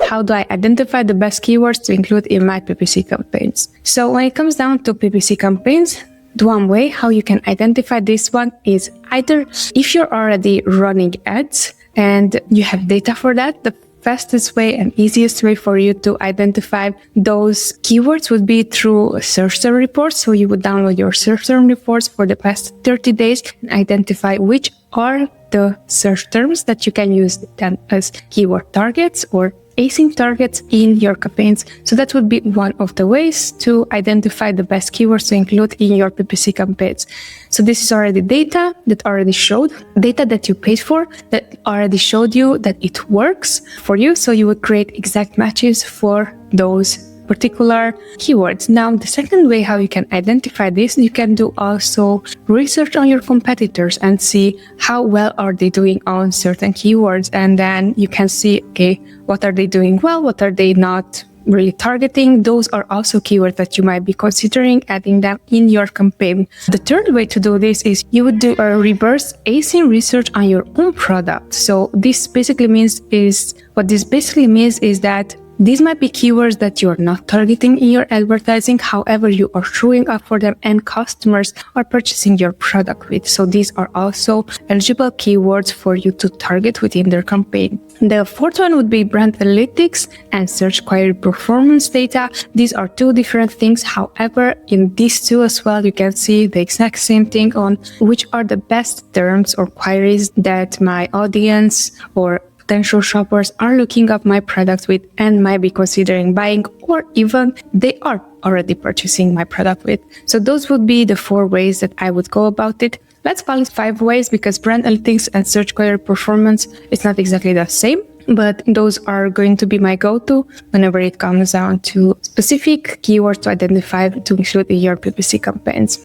how do I identify the best keywords to include in my PPC campaigns? So when it comes down to PPC campaigns, the one way how you can identify this one is either if you're already running ads and you have data for that, the fastest way and easiest way for you to identify those keywords would be through search term reports. So you would download your search term reports for the past 30 days and identify which are the search terms that you can use then as keyword targets or async targets in your campaigns. So that would be one of the ways to identify the best keywords to include in your PPC campaigns. So this is already data that already showed, data that you paid for, that already showed you that it works for you. So you would create exact matches for those particular keywords. Now, the second way how you can identify this, you can do also research on your competitors and see how well are they doing on certain keywords. And then you can see, okay, what are they doing well? What are they not really targeting? Those are also keywords that you might be considering adding them in your campaign. The third way to do this is you would do a reverse async research on your own product. So this basically means that these might be keywords that you're not targeting in your advertising, however, you are showing up for them and customers are purchasing your product with. So these are also eligible keywords for you to target within their campaign. The fourth one would be brand analytics and search query performance data. These are two different things. However, in these two as well, you can see the exact same thing on which are the best terms or queries that my audience or potential shoppers are looking up my product with and might be considering buying, or even they are already purchasing my product with. So those would be the 4 ways that I would go about it. Let's call it 5 ways because brand analytics and search query performance is not exactly the same, but those are going to be my go-to whenever it comes down to specific keywords to identify to include in your PPC campaigns.